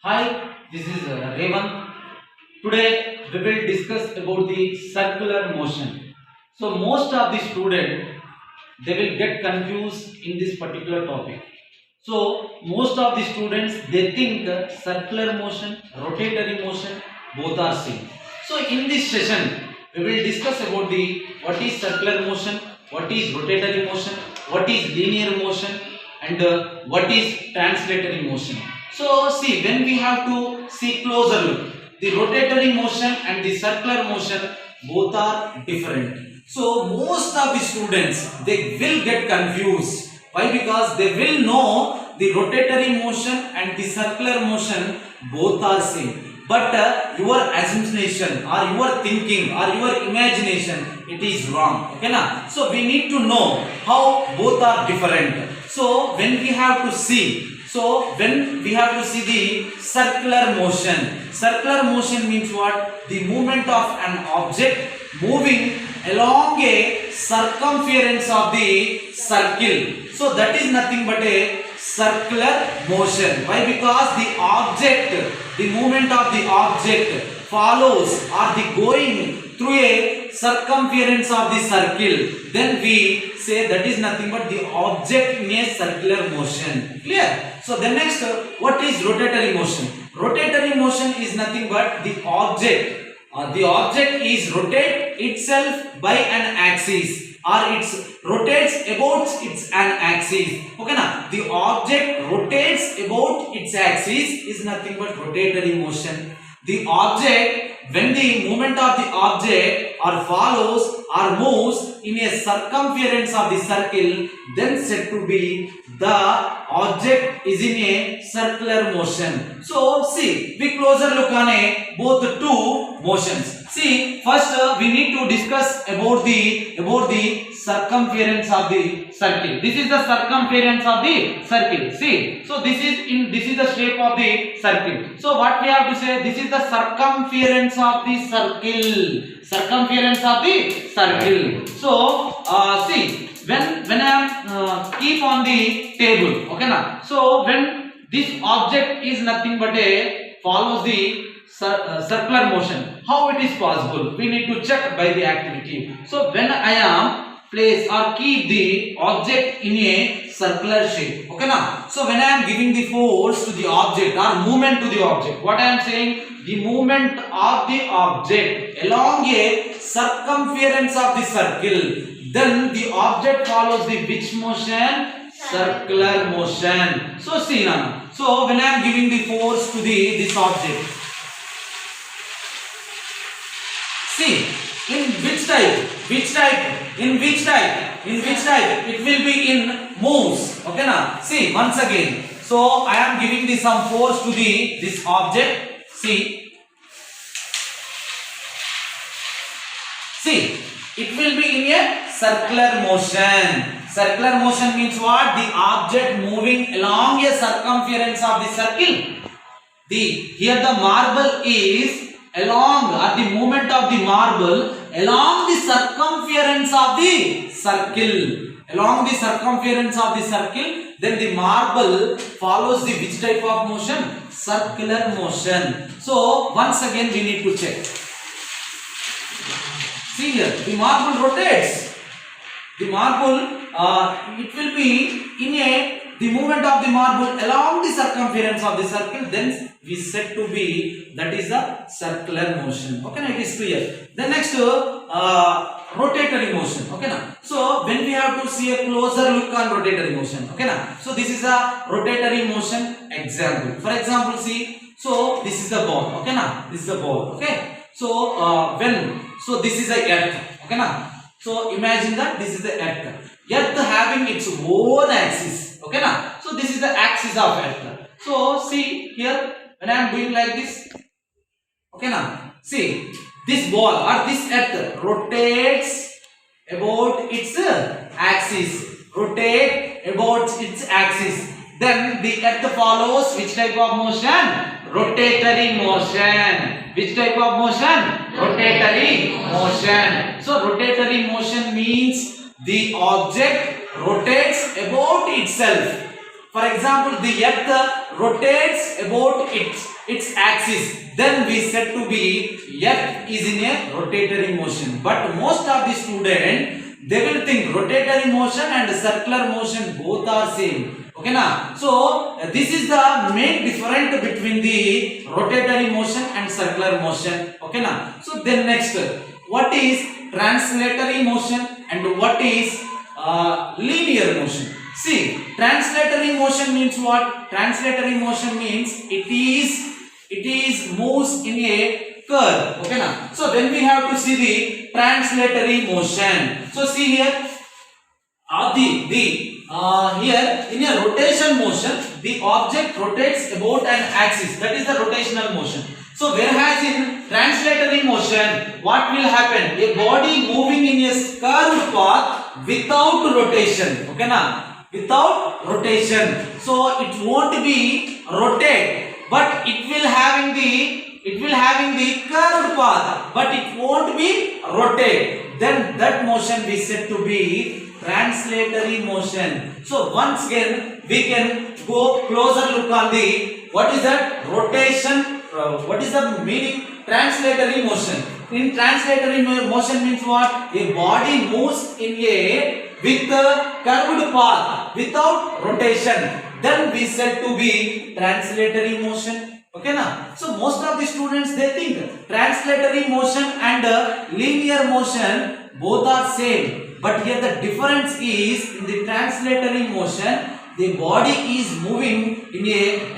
Hi, this is Revan. Today we will discuss about the circular motion. So most of the student they will get confused in this particular topic. So most of the students they think circular motion, rotatory motion both are same. So in this session we will discuss about the what is circular motion, what is rotatory motion, what is linear motion and what is translatory motion. So see when we have to see closer look, the rotatory motion and the circular motion both are different. So most of the students they will get confused. Why? Because they will know the rotatory motion and the circular motion both are same. But your assumption or your thinking or your imagination it is wrong. Okay na? So we need to know how both are different. So when we have to see the circular motion means what? The movement of an object moving along a circumference of the circle. So that is nothing but a circular motion. Why? Because the movement of the object follows or the going through a circumference of the circle. Then we say that is nothing but the object in a circular motion. Clear? So the next, what is rotatory motion? Rotatory motion is nothing but the object. The object is rotate itself by an axis or it rotates about its an axis. Okay na? The object rotates about its axis is nothing but rotatory motion. The object, when the movement of the object or follows or moves in a circumference of the circle, then said to be the object is in a circular motion. So see, we closer look on both the two motions. See, first we need to discuss about the circumference of the circle. This is the circumference of the circle. See, so this is the shape of the circle. So what we have to say? This is the circumference of the circle. Circumference of the circle. So see, when I am keep on the table, okay na? So when this object is nothing but a follows the circular motion, how it is possible? We need to check by the activity. So when I am place or keep the object in a circular shape, okay na? So when I am giving the force to the object or movement to the object, what I am saying? The movement of the object along a circumference of the circle, then the object follows the which motion? Circular motion. So see now, so when I am giving the force to this object, see in which type it will be in moves. Okay na? See once again, so I am giving some force to this object. See, it will be in a circular motion. Circular motion means what? The object moving along a circumference of the circle. Here the marble is along, or the movement of the marble along the circumference of the circle. Along the circumference of the circle, then the marble follows the which type of motion? Circular motion. So once again we need to check. See here, the marble rotates. The marble, it will be in the movement of the marble along the circumference of the circle. Then we said to be that is a circular motion. Okay, now it is clear. The next rotatory motion. Okay, now so when we have to see a closer look on rotatory motion. Okay, now so this is a rotatory motion example. For example, see. So this is the ball. Okay, now this is the ball. Okay. So this is the earth. Okay, now so imagine that this is the earth. Earth having its own axis. Okay, now so this is the axis of earth. So see here when I am doing like this. Okay, now see this ball or this earth rotates about its axis. Rotate about its axis. Then the earth follows which type of motion? Rotatory motion. Which type of motion? Rotatory motion. So rotatory motion means the object rotates about itself. For example, the earth rotates about its axis, then we said to be Earth is in a rotatory motion. But most of the students, they will think rotatory motion and circular motion both are same. Okay na? So this is the main difference between the rotatory motion and circular motion. Okay na? So then next, what is translatory motion and what is linear motion? See, translatory motion means what? Translatory motion means it is moves in a curve. Okay na? So then we have to see the translatory motion. So see here, here in a rotation motion, the object rotates about an axis. That is the rotational motion. So whereas in translatory motion, what will happen? A body moving in a curved path without rotation. Okay na? Without rotation. So it won't be rotate, but it will having the curved path, but it won't be rotate. Then that motion we said to be translatory motion. So once again we can go closer look on the what is that rotation. What is the meaning? Translatory motion. In translatory motion means what? A body moves in a with a curved path without rotation. Then we said to be translatory motion. Okay na? So most of the students, they think translatory motion and linear motion both are same. But here the difference is in the translatory motion, the body is moving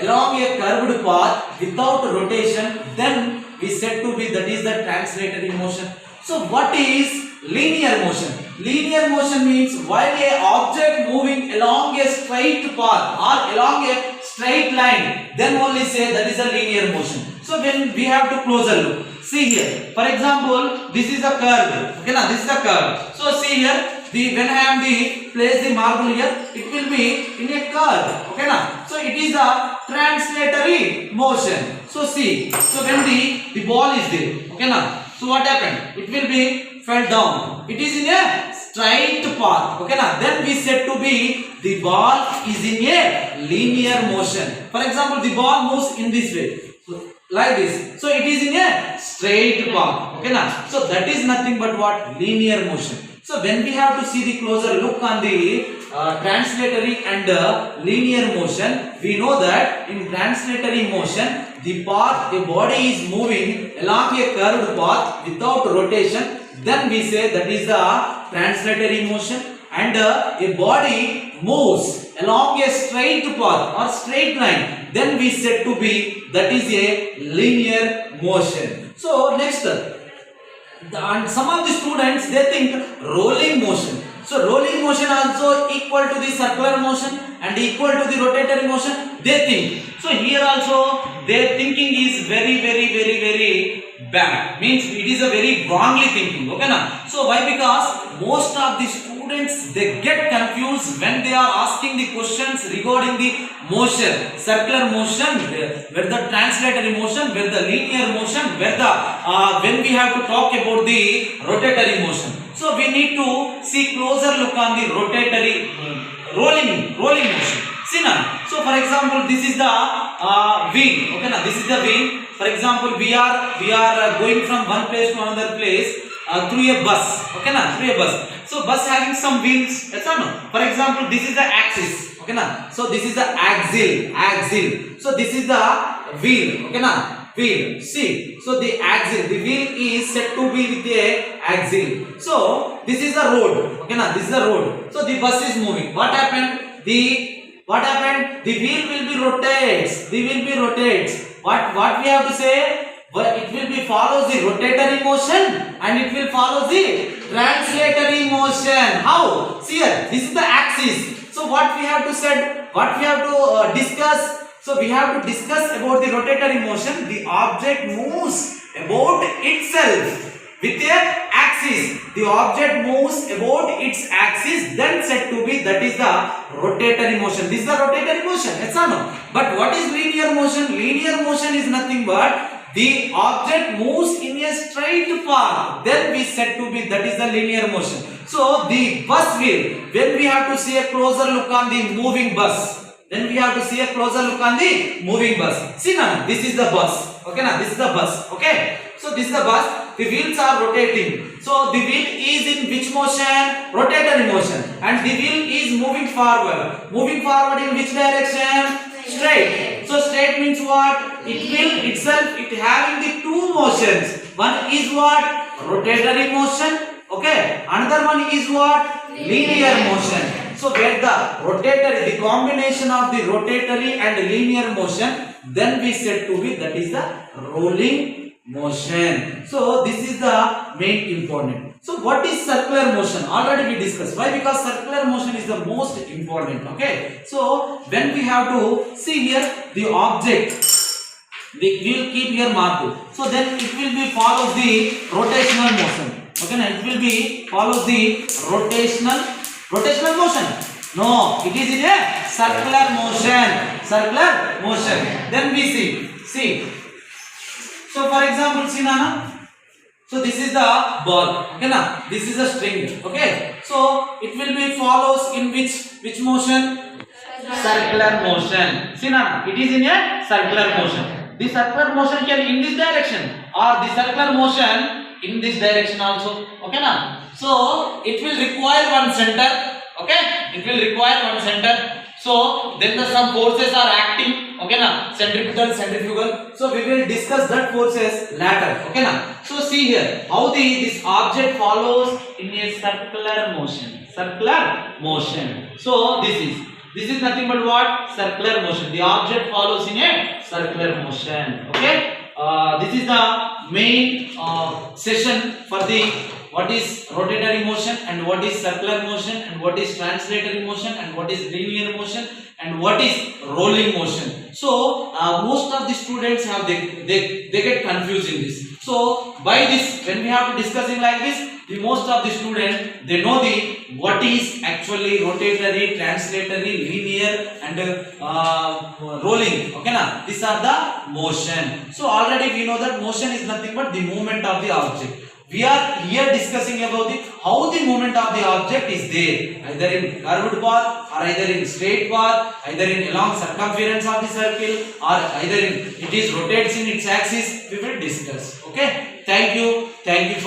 along a curved path without rotation. Then we said to be that is the translatory motion. So what is linear motion? Linear motion means while a object moving along a straight path or along a straight line, then only say that is a linear motion. So when we have to closer look, see here. For example, this is a curve. Okay, now this is a curve. So see here. When I am place the marble here, it will be in a curve. Okay na? So it is a translatory motion. So see, so when the ball is there, okay na? So what happened? It will be fell down. It is in a straight path. Okay na? Then we said to be the ball is in a linear motion. For example, the ball moves in this way. So like this. So it is in a straight path. Okay na? So that is nothing but what? Linear motion. So when we have to see the closer look on the translatory and linear motion, we know that in translatory motion, the body is moving along a curved path without rotation. Then we say that is the translatory motion. And a body moves along a straight path or straight line, then we said to be that is a linear motion. So next, and some of the students, they think rolling motion. So rolling motion also equal to the circular motion and equal to the rotatory motion, they think. So here also their thinking is very bad. Means it is a very wrongly thinking. Okay na? So why? Because most of the students, they get confused when they are asking the questions regarding the motion, circular motion, where the translatory motion, where the linear motion, where the when we have to talk about the rotatory motion. So we need to see closer look on the rotatory rolling motion. See now. So for example, this is the wheel. Okay now, this is the wheel. For example, we are going from one place to another place through a bus. Okay na, through a bus. So bus having some wheels. Yes or no? For example, this is the axis. Okay na. So this is the axle. So this is the wheel. Okay na. Wheel. See. So the axle, the wheel is said to be with the axle. So this is the road. Okay na. This is the road. So the bus is moving. What happened? The wheel will be rotates. What we have to say? But it will be follows the rotatory motion and it will follow the translatory motion. How? See here, this is the axis. So what we have to said? What we have to discuss? So we have to discuss about the rotatory motion. The object moves about itself with a axis. The object moves about its axis, then said to be that is the rotatory motion. This is the rotatory motion. Yes or no? But what is linear motion? Linear motion is nothing but the object moves in a straight path. Then we said to be that is the linear motion. So the bus wheel, when we have to see a closer look on the moving bus, Then we have to see a closer look on the moving bus. See now, this is the bus. Okay, now this is the bus. Okay, so this is the bus. The wheels are rotating. So the wheel is in which motion? Rotatory motion. And the wheel is moving forward. Moving forward in which direction? Straight. So straight means what? It will itself, it having the two motions. One is what? Rotatory motion. Okay. Another one is what? Linear motion. So where the rotatory, the combination of the rotatory and linear motion, then we said to be that is the rolling motion. So this is the main important. So what is circular motion? Already we discussed. Why? Because circular motion is the most important. Okay. So when we have to see here the object, we will keep here marked. So then it will be follows the rotational motion. Okay, now it will be follows the rotational motion. No, it is in a circular motion. Circular motion. Then we see. So for example, see Nana. So this is the ball. Okay, now this is a string. Okay. So it will be follows in which motion? Circular motion. See Nana, it is in a circular motion. The circular motion can in this direction or the circular motion in this direction also. Okay now. So it will require one center. Okay, it will require one center. So then the some forces are acting. Okay now, centrifugal. So we will discuss that forces later. Okay now. So see here how this object follows in a circular motion. Circular motion. So this is nothing but what? Circular motion. The object follows in a circular motion. Okay. This is the main session for the what is rotatory motion and what is circular motion and what is translatory motion and what is linear motion and what is rolling motion. So most of the students have they get confused in this. So by this, when we have to discussing like this, the most of the students they know the what is actually rotatory, translatory, linear and rolling. Okay na, these are the motion. So already we know that motion is nothing but the movement of the object. We are here discussing about how the movement of the object is there, either in curved path or either in straight path, either in along circumference of the circle or either in it is rotates in its axis. We will discuss. Okay, thank you.